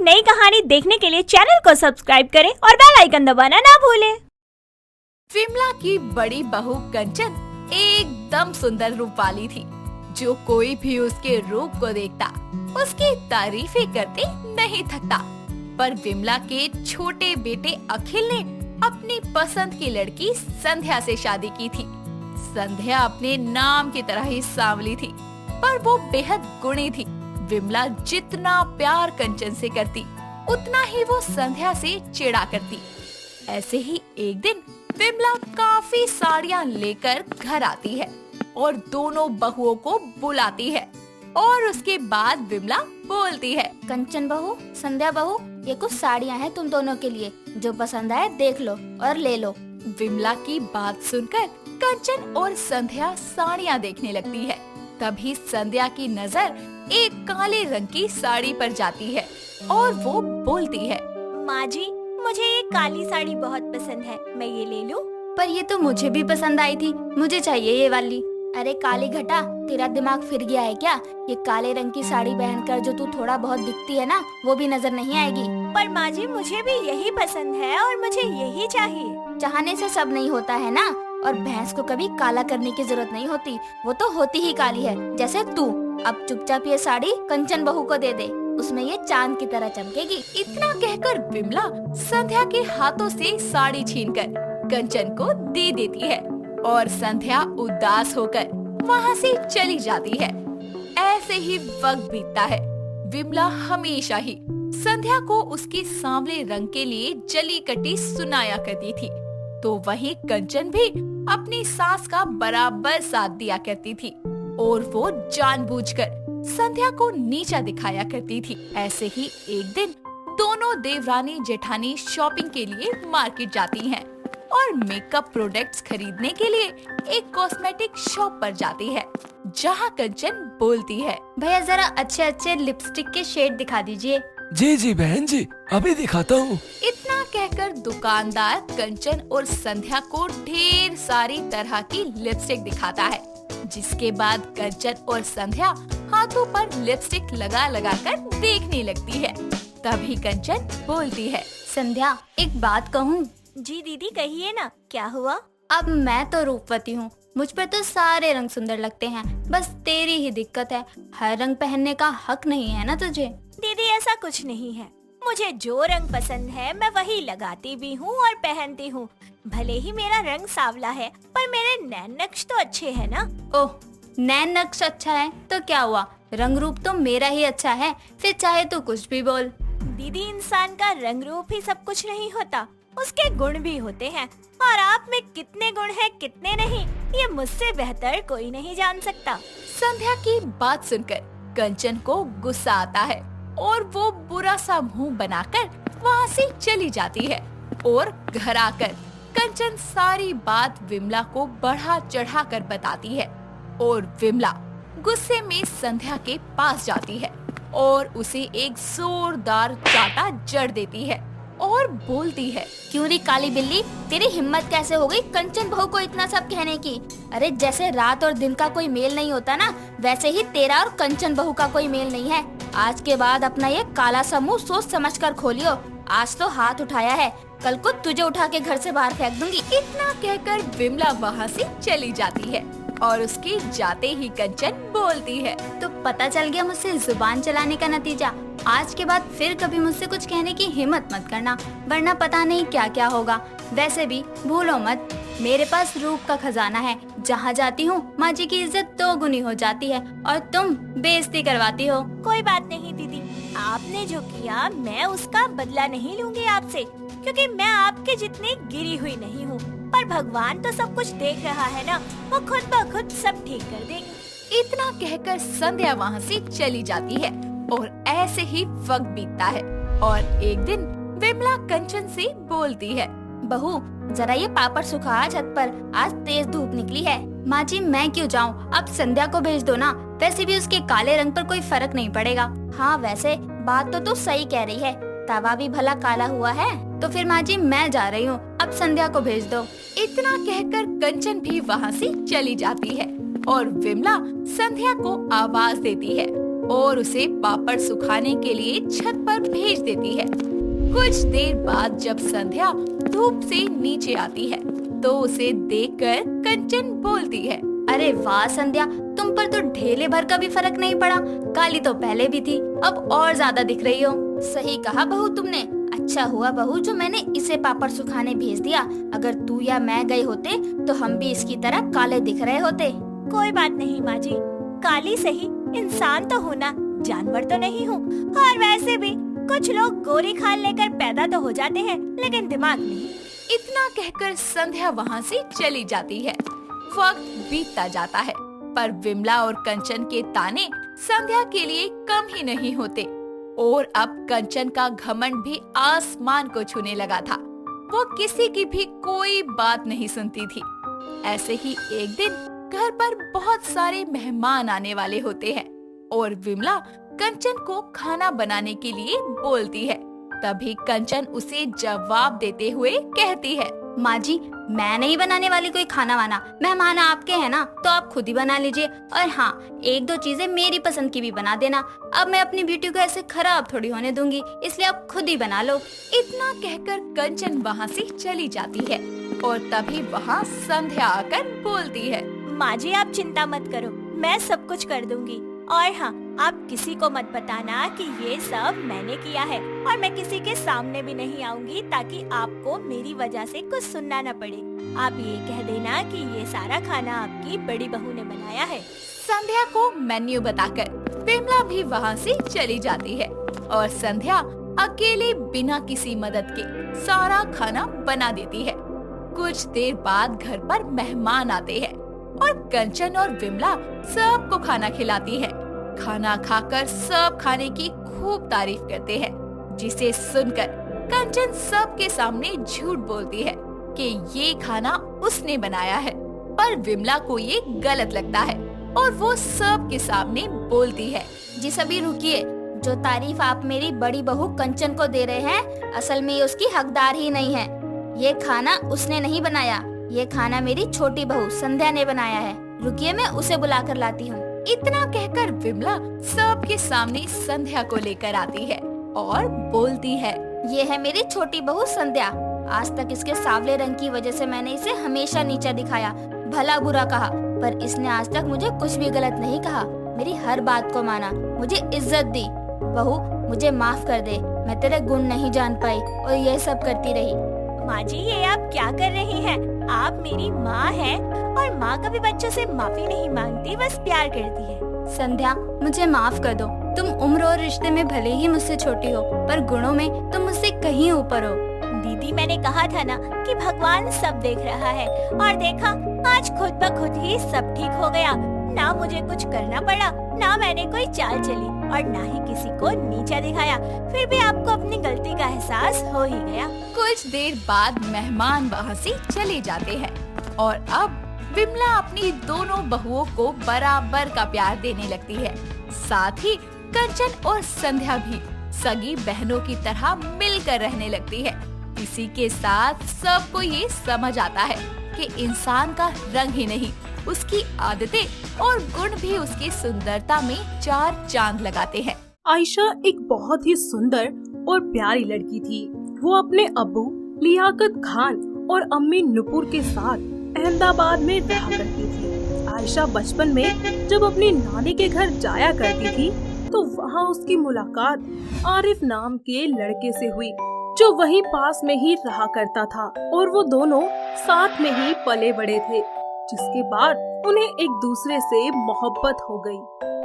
नई कहानी देखने के लिए चैनल को सब्सक्राइब करें और बेल आइकन दबाना ना भूलें। विमला की बड़ी बहू कंचन एकदम सुंदर रूप वाली थी। जो कोई भी उसके रूप को देखता उसकी तारीफें करते नहीं थकता। पर विमला के छोटे बेटे अखिल ने अपनी पसंद की लड़की संध्या से शादी की थी। संध्या अपने नाम की तरह ही सांवली थी, पर वो बेहद गुणी थी। विमला जितना प्यार कंचन से करती उतना ही वो संध्या से चिढ़ा करती। ऐसे ही एक दिन विमला काफी साड़ियाँ लेकर घर आती है और दोनों बहुओं को बुलाती है और उसके बाद विमला बोलती है, कंचन बहू, संध्या बहू, ये कुछ साड़ियाँ हैं तुम दोनों के लिए। जो पसंद आए देख लो और ले लो। विमला की बात सुनकर कंचन और संध्या साड़ियाँ देखने लगती है। तभी संध्या की नजर एक काले रंग की साड़ी पर जाती है और वो बोलती है, माँ जी, मुझे ये काली साड़ी बहुत पसंद है, मैं ये ले लूं? पर ये तो मुझे भी पसंद आई थी, मुझे चाहिए ये वाली। अरे काली घटा, तेरा दिमाग फिर गया है क्या? ये काले रंग की साड़ी पहनकर जो तू थोड़ा बहुत दिखती है ना, वो भी नजर नहीं आएगी। पर माँ जी, मुझे भी यही पसंद है और मुझे यही चाहिए। चाहने से सब नहीं होता है ना, और भैंस को कभी काला करने की जरूरत नहीं होती, वो तो होती ही काली है, जैसे तू। अब चुपचाप ये साड़ी कंचन बहू को दे दे, उसमें ये चांद की तरह चमकेगी। इतना कहकर विमला संध्या के हाथों से साड़ी छीनकर कंचन को दे देती है और संध्या उदास होकर वहाँ से चली जाती है। ऐसे ही वक्त बीतता है। विमला हमेशा ही संध्या को उसके सांवले रंग के लिए जली कटी सुनाया करती थी, तो वहीं कंचन भी अपनी सास का बराबर साथ दिया करती थी और वो जानबूझकर संध्या को नीचा दिखाया करती थी। ऐसे ही एक दिन दोनों देवरानी जेठानी शॉपिंग के लिए मार्केट जाती हैं और मेकअप प्रोडक्ट्स खरीदने के लिए एक कॉस्मेटिक शॉप पर जाती है, जहां कंचन बोलती है, भैया जरा अच्छे अच्छे लिपस्टिक के शेड दिखा दीजिए। जी जी बहन जी, अभी दिखाता हूँ। इतना कहकर दुकानदार कंचन और संध्या को ढेर सारी तरह की लिपस्टिक दिखाता है, जिसके बाद कंचन और संध्या हाथों पर लिपस्टिक लगा लगा कर देखने लगती है। तभी कंचन बोलती है, संध्या एक बात कहूँ? जी दीदी, कहिए ना, क्या हुआ? अब मैं तो रूपवती हूँ, मुझ पर तो सारे रंग सुंदर लगते हैं, बस तेरी ही दिक्कत है, हर रंग पहनने का हक नहीं है ना तुझे। दीदी ऐसा कुछ नहीं है, मुझे जो रंग पसंद है मैं वही लगाती भी हूँ और पहनती हूँ। भले ही मेरा रंग सांवला है, पर मेरे नैन नक्श तो अच्छे हैं ना। ओह, नैन नक्श अच्छा है तो क्या हुआ, रंग रूप तो मेरा ही अच्छा है, फिर चाहे तो कुछ भी बोल। दीदी, इंसान का रंग रूप ही सब कुछ नहीं होता, उसके गुण भी होते हैं, और आप में कितने गुण हैं कितने नहीं, ये मुझसे बेहतर कोई नहीं जान सकता। संध्या की बात सुनकर कंचन को गुस्सा आता है और वो बुरा सा मुंह बनाकर वहाँ से चली जाती है और घर आकर कंचन सारी बात विमला को बढ़ा चढ़ा कर बताती है और विमला गुस्से में संध्या के पास जाती है और उसे एक जोरदार चाटा जड़ देती है और बोलती है, क्यों री काली बिल्ली, तेरी हिम्मत कैसे हो गई कंचन बहू को इतना सब कहने की? अरे जैसे रात और दिन का कोई मेल नहीं होता ना, वैसे ही तेरा और कंचन बहू का कोई मेल नहीं है। आज के बाद अपना ये काला सा मुंह सोच समझ कर खोलियो। आज तो हाथ उठाया है, कल को तुझे उठा के घर से बाहर फेंक दूंगी। इतना कहकर विमला वहाँ से चली जाती है और उसके जाते ही कंचन बोलती है, तो पता चल गया मुझसे जुबान चलाने का नतीजा। आज के बाद फिर कभी मुझसे कुछ कहने की हिम्मत मत करना, वरना पता नहीं क्या क्या होगा। वैसे भी भूलो मत, मेरे पास रूप का खजाना है, जहाँ जाती हूँ माँ जी की इज्जत 2 गुनी हो जाती है और तुम बेइज्जती करवाती हो। कोई बात नहीं दीदी, आपने जो किया मैं उसका बदला नहीं लूंगी आपसे, क्योंकि मैं आपके जितनी गिरी हुई नहीं हूँ। पर भगवान तो सब कुछ देख रहा है ना, वो खुद ब खुद सब ठीक कर देंगे। इतना कहकर संध्या वहाँ से चली जाती है और ऐसे ही वक्त बीतता है और एक दिन विमला कंचन से बोलती है, बहू जरा ये पापड़ सुखा छत पर, आज तेज धूप निकली है। माँ जी मैं क्यों जाऊँ, अब संध्या को भेज दो ना, वैसे भी उसके काले रंग पर कोई फर्क नहीं पड़ेगा। हाँ वैसे बात तो तू सही कह रही है, तवा भी भला काला हुआ है। तो फिर माँ जी मैं जा रही हूँ, अब संध्या को भेज दो। इतना कहकर कंचन भी वहाँ से चली जाती है और विमला संध्या को आवाज देती है और उसे पापड़ सुखाने के लिए छत पर भेज देती है। कुछ देर बाद जब संध्या धूप से नीचे आती है तो उसे देखकर कंचन बोलती है, अरे वाह संध्या, तुम पर तो ढेले भर का भी फर्क नहीं पड़ा। काली तो पहले भी थी, अब और ज्यादा दिख रही हो। सही कहा बहू तुमने। अच्छा हुआ बहू जो मैंने इसे पापड़ सुखाने भेज दिया। अगर तू या मैं गए होते तो हम भी इसकी तरह काले दिख रहे होते। कोई बात नहीं माँ जी, काली सही, इंसान तो हूँ ना, जानवर तो नहीं हूँ। और वैसे भी कुछ लोग गोरी खाल लेकर पैदा तो हो जाते हैं, लेकिन दिमाग नहीं। इतना कहकर संध्या वहाँ से चली जाती है। वक्त बीतता जाता है पर विमला और कंचन के ताने संध्या के लिए कम ही नहीं होते और अब कंचन का घमंड भी आसमान को छूने लगा था। वो किसी की भी कोई बात नहीं सुनती थी। ऐसे ही एक दिन घर पर बहुत सारे मेहमान आने वाले होते हैं और विमला कंचन को खाना बनाने के लिए बोलती है। तभी कंचन उसे जवाब देते हुए कहती है, माँ जी, मैं नहीं बनाने वाली कोई खाना वाना। मेहमान आपके हैं ना, तो आप खुद ही बना लीजिए। और हाँ, एक दो चीजें मेरी पसंद की भी बना देना। अब मैं अपनी ब्यूटी को ऐसे खराब थोड़ी होने दूंगी, इसलिए आप खुद ही बना लो। इतना कहकर कंचन वहाँ से चली जाती है और तभी वहाँ संध्या आकर बोलती है, माँ जी आप चिंता मत करो, मैं सब कुछ कर दूंगी। और हाँ, आप किसी को मत बताना कि ये सब मैंने किया है, और मैं किसी के सामने भी नहीं आऊंगी ताकि आपको मेरी वजह से कुछ सुनना न पड़े। आप ये कह देना कि ये सारा खाना आपकी बड़ी बहू ने बनाया है। संध्या को मेन्यू बताकर विमला भी वहाँ से चली जाती है और संध्या अकेले बिना किसी मदद के सारा खाना बना देती है। कुछ देर बाद घर पर मेहमान आते हैं और कंचन और विमला सबको खाना खिलाती है। खाना खाकर सब खाने की खूब तारीफ करते हैं, जिसे सुनकर कंचन सबके सामने झूठ बोलती है कि ये खाना उसने बनाया है। पर विमला को ये गलत लगता है और वो सबके सामने बोलती है, जी सभी रुकिए, जो तारीफ आप मेरी बड़ी बहू कंचन को दे रहे हैं, असल में ये उसकी हकदार ही नहीं है। ये खाना उसने नहीं बनाया, ये खाना मेरी छोटी बहू संध्या ने बनाया है। रुकिए, मैं उसे बुला कर लाती हूँ। इतना कहकर विमला सबके सामने संध्या को लेकर आती है और बोलती है, ये है मेरी छोटी बहू संध्या। आज तक इसके सांवले रंग की वजह से मैंने इसे हमेशा नीचा दिखाया, भला बुरा कहा, पर इसने आज तक मुझे कुछ भी गलत नहीं कहा। मेरी हर बात को माना, मुझे इज्जत दी। बहू मुझे माफ कर दे, मैं तेरे गुण नहीं जान पाई और ये सब करती रही। माँ जी ये आप क्या कर रही हैं? आप मेरी माँ हैं और माँ कभी बच्चों से माफी नहीं मांगती, बस प्यार करती है। संध्या मुझे माफ कर दो। तुम उम्र और रिश्ते में भले ही मुझसे छोटी हो, पर गुणों में तुम मुझसे कहीं ऊपर हो। दीदी मैंने कहा था ना कि भगवान सब देख रहा है, और देखा आज खुद ब खुद ही सब ठीक हो गया। ना मुझे कुछ करना पड़ा, ना मैंने कोई चाल चली और ना ही किसी को नीचा दिखाया। फिर भी आपको अपनी गलती का एहसास हो ही गया। कुछ देर बाद मेहमान वहाँ से चले जाते हैं और अब विमला अपनी दोनों बहुओं को बराबर का प्यार देने लगती है। साथ ही कंचन और संध्या भी सगी बहनों की तरह मिलकर रहने लगती है। इसी के साथ सबको ये समझ आता है कि इंसान का रंग ही नहीं, उसकी आदतें और गुण भी उसकी सुंदरता में चार चांद लगाते हैं। आयशा एक बहुत ही सुंदर और प्यारी लड़की थी। वो अपने अब्बू लियाकत खान और अम्मी नुपुर के साथ अहमदाबाद में रहा करती थी। आयशा बचपन में जब अपनी नानी के घर जाया करती थी तो वहाँ उसकी मुलाकात आरिफ नाम के लड़के से हुई, जो वहीं पास में ही रहा करता था और वो दोनों साथ में ही पले बड़े थे। जिसके बाद उन्हें एक दूसरे से मोहब्बत हो गई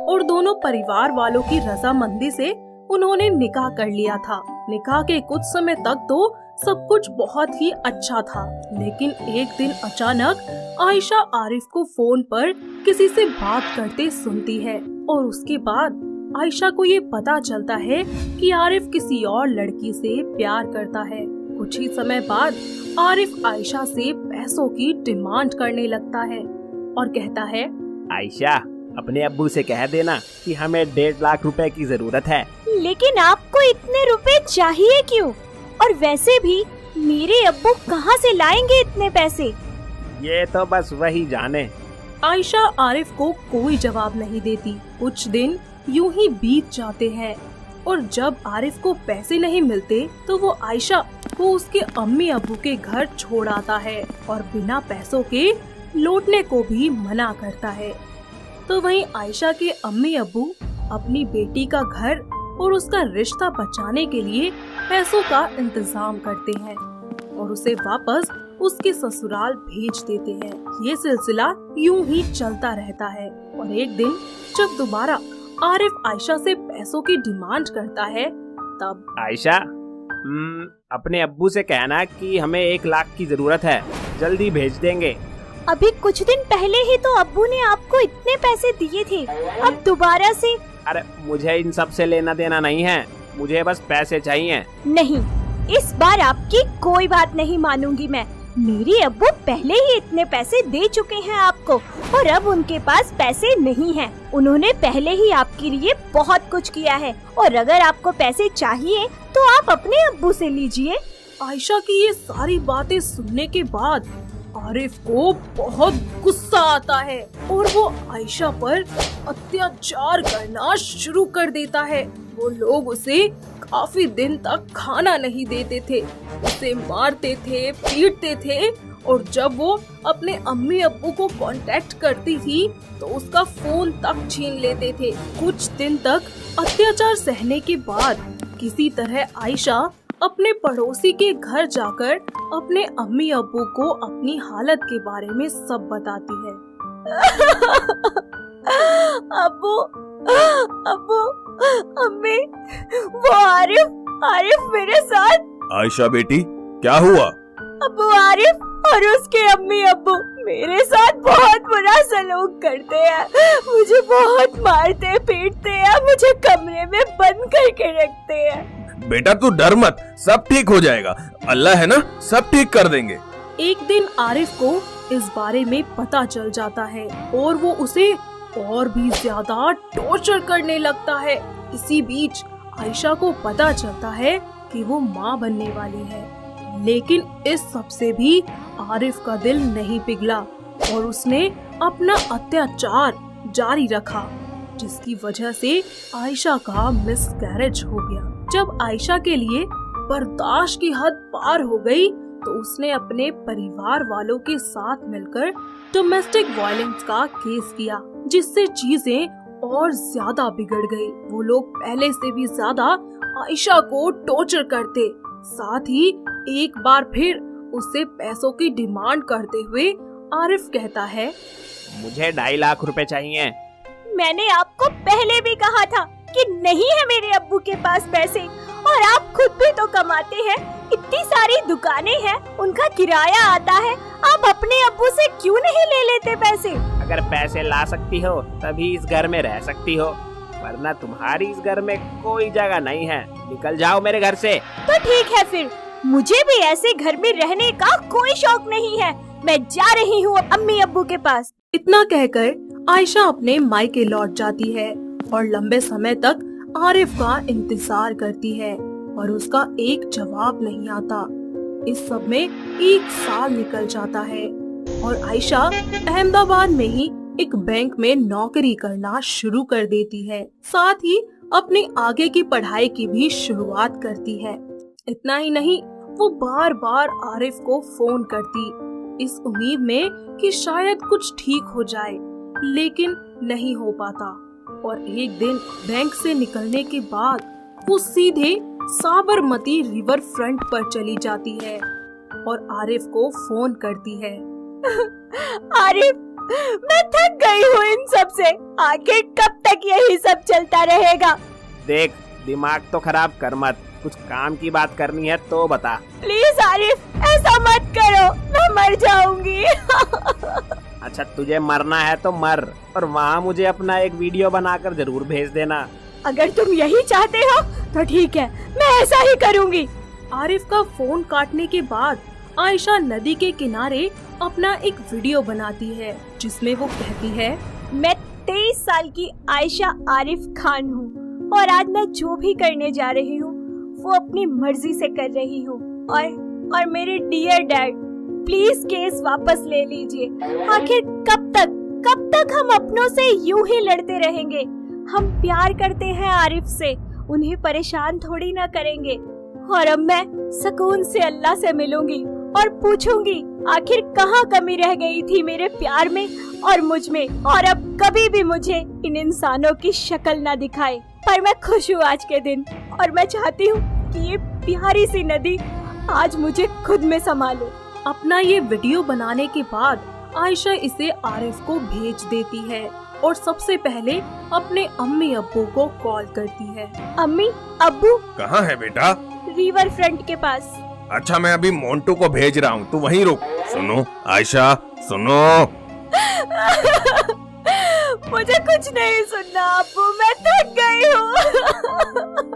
और दोनों परिवार वालों की रजामंदी से उन्होंने निकाह कर लिया था। निकाह के कुछ समय तक तो सब कुछ बहुत ही अच्छा था, लेकिन एक दिन अचानक आयशा आरिफ को फोन पर किसी से बात करते सुनती है और उसके बाद आयशा को ये पता चलता है कि आरिफ किसी और लड़की से प्यार करता है। कुछ ही समय बाद आरिफ आयशा से पैसों की डिमांड करने लगता है और कहता है, आयशा अपने अब्बू से कह देना कि हमें 1.5 लाख रुपए की जरूरत है। लेकिन आपको इतने रुपए चाहिए क्यों? और वैसे भी मेरे अब्बू कहाँ से लाएंगे इतने पैसे? ये तो बस वही जाने। आयशा आरिफ को कोई जवाब नहीं देती। कुछ दिन यूं ही बीत जाते हैं और जब आरिफ को पैसे नहीं मिलते तो वो आयशा को उसके अम्मी अब्बू के घर छोड़ आता है और बिना पैसों के लौटने को भी मना करता है। तो वहीं आयशा के अम्मी अब्बू अपनी बेटी का घर और उसका रिश्ता बचाने के लिए पैसों का इंतजाम करते हैं और उसे वापस उसके ससुराल भेज देते हैं। ये सिलसिला यूं ही चलता रहता है और एक दिन जब दोबारा आरिफ आयशा से पैसों की डिमांड करता है तब आयशा, अपने अब्बू से कहना कि हमें 1 लाख की जरूरत है, जल्दी भेज देंगे। अभी कुछ दिन पहले ही तो अब्बू ने आपको इतने पैसे दिए थे, अब दोबारा से? अरे मुझे इन सब से लेना देना नहीं है, मुझे बस पैसे चाहिए। नहीं, इस बार आपकी कोई बात नहीं मानूंगी मैं। मेरे अब्बू पहले ही इतने पैसे दे चुके हैं आपको और अब उनके पास पैसे नहीं हैं। उन्होंने पहले ही आपके लिए बहुत कुछ किया है और अगर आपको पैसे चाहिए तो आप अपने अब्बू से लीजिए। आयशा की ये सारी बातें सुनने के बाद आरिफ को बहुत गुस्सा आता है और वो आयशा पर अत्याचार करना शुरू कर देता है। वो लोग उसे काफी दिन तक खाना नहीं देते थे, उसे मारते थे, पीटते थे और जब वो अपने अम्मी अब्बू को कांटेक्ट करती थी तो उसका फोन तक छीन लेते थे। कुछ दिन तक अत्याचार सहने के बाद किसी तरह आयशा अपने पड़ोसी के घर जाकर अपने अम्मी अब्बू को अपनी हालत के बारे में सब बताती है। अब्बू, अब्बू, अम्मी, वो आरिफ मेरे साथ। आयशा बेटी, क्या हुआ? अब्बू, आरिफ और उसके अम्मी अब्बू मेरे साथ बहुत बुरा सलूक करते हैं। मुझे बहुत मारते पीटते हैं, मुझे कमरे में बंद करके रखते हैं। बेटा तू डर मत, सब ठीक हो जाएगा, अल्लाह है ना, सब ठीक कर देंगे। एक दिन आरिफ को इस बारे में पता चल जाता है और वो उसे और भी ज्यादा टॉर्चर करने लगता है। इसी बीच आयशा को पता चलता है कि वो माँ बनने वाली है, लेकिन इस सब से भी आरिफ का दिल नहीं पिघला और उसने अपना अत्याचार जारी रखा, जिसकी वजह से आयशा का मिसकैरेज हो गया। जब आयशा के लिए बर्दाश्त की हद पार हो गई तो उसने अपने परिवार वालों के साथ मिलकर डोमेस्टिक वायलेंस का केस किया, जिससे चीजें और ज्यादा बिगड़ गई। वो लोग पहले से भी ज्यादा आयशा को टॉर्चर करते, साथ ही एक बार फिर उससे पैसों की डिमांड करते हुए आरिफ कहता है, मुझे 2.5 लाख रुपए चाहिए। मैंने आपको पहले भी कहा था कि नहीं है मेरे अब्बू के पास पैसे, और आप खुद भी तो कमाते हैं, इतनी सारी दुकानें हैं, उनका किराया आता है, आप अपने अब्बू से क्यों नहीं ले लेते पैसे? अगर पैसे ला सकती हो तभी इस घर में रह सकती हो, वरना तुम्हारी इस घर में कोई जगह नहीं है, निकल जाओ मेरे घर से। तो ठीक है फिर, मुझे भी ऐसे घर में रहने का कोई शौक नहीं है, मैं जा रही हूँ अम्मी अब्बू के पास। इतना कहकर आयशा अपने मायके लौट जाती है और लंबे समय तक आरिफ का इंतजार करती है और उसका एक जवाब नहीं आता। इस सब में 1 साल निकल जाता है और आयशा अहमदाबाद में ही एक बैंक में नौकरी करना शुरू कर देती है, साथ ही अपनी आगे की पढ़ाई की भी शुरुआत करती है। इतना ही नहीं, वो बार बार आरिफ को फोन करती, इस उम्मीद में कि शायद कुछ ठीक हो जाए, लेकिन नहीं हो पाता। और एक दिन बैंक से निकलने के बाद वो सीधे साबरमती रिवर फ्रंट पर चली जाती है और आरिफ को फोन करती है। आरिफ, मैं थक गई हूँ इन सब से, आगे कब तक यही सब चलता रहेगा? देख, दिमाग तो खराब कर मत, कुछ काम की बात करनी है तो बता। प्लीज आरिफ, ऐसा मत करो, मैं मर जाऊंगी। अच्छा, तुझे मरना है तो मर, और वहाँ मुझे अपना एक वीडियो बनाकर जरूर भेज देना। अगर तुम यही चाहते हो तो ठीक है, मैं ऐसा ही करूंगी। आरिफ का फोन काटने के बाद आयशा नदी के किनारे अपना एक वीडियो बनाती है, जिसमें वो कहती है, मैं 23 साल की आयशा आरिफ खान हूँ और आज मैं जो भी करने जा रही हूँ वो अपनी मर्जी से कर रही हूँ। और मेरे डियर डैड, प्लीज केस वापस ले लीजिए। आखिर कब तक हम अपनों से यूं ही लड़ते रहेंगे? हम प्यार करते हैं आरिफ से, उन्हें परेशान थोड़ी ना करेंगे। और अब मैं सुकून से अल्लाह से मिलूंगी और पूछूंगी आखिर कहाँ कमी रह गई थी मेरे प्यार में और मुझ में, और अब कभी भी मुझे इन इंसानों की शक्ल ना दिखाए। पर मैं खुश हूँ आज के दिन, और मैं चाहती हूँ कि ये प्यारी सी नदी आज मुझे खुद में संभाले। अपना ये वीडियो बनाने के बाद आयशा इसे आरिफ को भेज देती है और सबसे पहले अपने अम्मी अब्बू को कॉल करती है। अम्मी अब्बू, कहाँ है बेटा? रिवर फ्रंट के पास। अच्छा, मैं अभी मोन्टू को भेज रहा हूँ, तू वहीं रुक। सुनो आयशा, सुनो। मुझे कुछ नहीं सुनना अब्बू, मैं थक गई हूँ।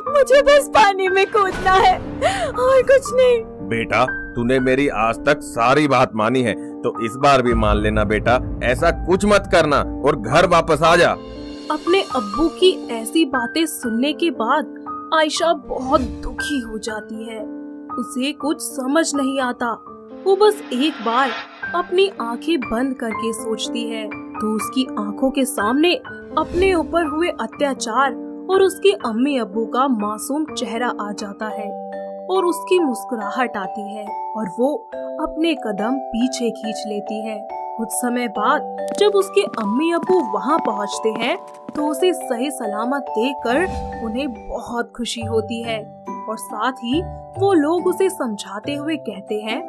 मुझे बस पानी में कूदना है और कुछ नहीं। बेटा, तूने मेरी आज तक सारी बात मानी है, तो इस बार भी मान लेना बेटा, ऐसा कुछ मत करना और घर वापस आ जा। अपने अब्बू की ऐसी बातें सुनने के बाद आयशा बहुत दुखी हो जाती है। उसे कुछ समझ नहीं आता। वो बस एक बार अपनी आंखें बंद करके सोचती है तो उसकी आंखों के सामने अपने ऊपर हुए अत्याचार और उसके अम्मी अब्बू का मासूम चेहरा आ जाता है और उसकी मुस्कुराहट आती है और वो अपने कदम पीछे खींच लेती है। कुछ समय बाद जब उसके अम्मी अब्बू वहाँ पहुँचते हैं तो उसे सही सलामत देखकर उन्हें बहुत खुशी होती है और साथ ही वो लोग उसे समझाते हुए कहते हैं,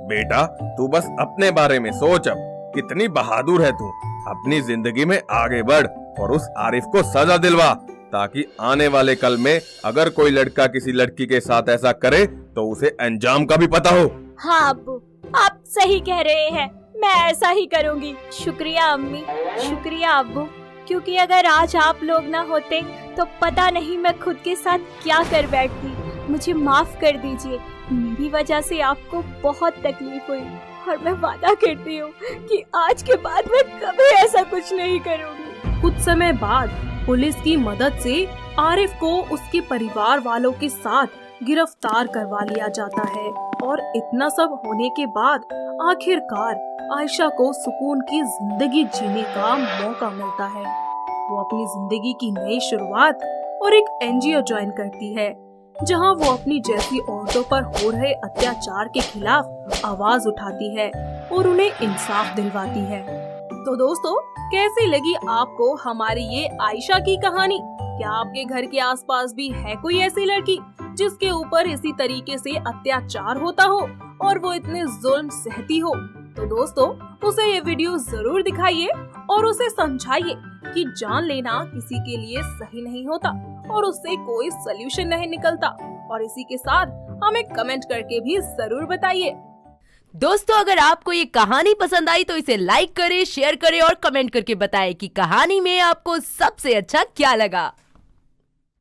बेटा, तू बस अपने बारे में सोच। अब कितनी बहादुर है तू। अपनी जिंदगी में आगे बढ़ और उस आरिफ को सजा दिलवा, ताकि आने वाले कल में अगर कोई लड़का किसी लड़की के साथ ऐसा करे तो उसे अंजाम का भी पता हो। हाँ अब्बू, आप सही कह रहे हैं, मैं ऐसा ही करूँगी। शुक्रिया अम्मी, शुक्रिया अब्बू, क्योंकि अगर आज आप लोग ना होते तो पता नहीं मैं खुद के साथ क्या कर बैठती। मुझे माफ कर दीजिए, मेरी वजह से आपको बहुत तकलीफ हुई और मैं वादा करती हूँ कि आज के बाद मैं कभी ऐसा कुछ नहीं करूँगी। कुछ समय बाद पुलिस की मदद से आरिफ को उसके परिवार वालों के साथ गिरफ्तार करवा लिया जाता है और इतना सब होने के बाद आखिरकार आयशा को सुकून की जिंदगी जीने का मौका मिलता है। वो अपनी जिंदगी की नई शुरुआत और एक एनजीओ ज्वाइन करती है जहां वो अपनी जैसी औरतों पर हो रहे अत्याचार के खिलाफ आवाज उठाती है और उन्हें इंसाफ दिलवाती है। तो दोस्तों, कैसी लगी आपको हमारी ये आयशा की कहानी? क्या आपके घर के आसपास भी है कोई ऐसी लड़की जिसके ऊपर इसी तरीके से अत्याचार होता हो और वो इतने जुल्म सहती हो? तो दोस्तों, उसे ये वीडियो जरूर दिखाइए और उसे समझाइए कि जान लेना किसी के लिए सही नहीं होता और उससे कोई सल्यूशन नहीं निकलता। और इसी के साथ हमें कमेंट करके भी जरूर बताइए। दोस्तों, अगर आपको ये कहानी पसंद आई तो इसे लाइक करें, शेयर करें और कमेंट करके बताएं कि कहानी में आपको सबसे अच्छा क्या लगा।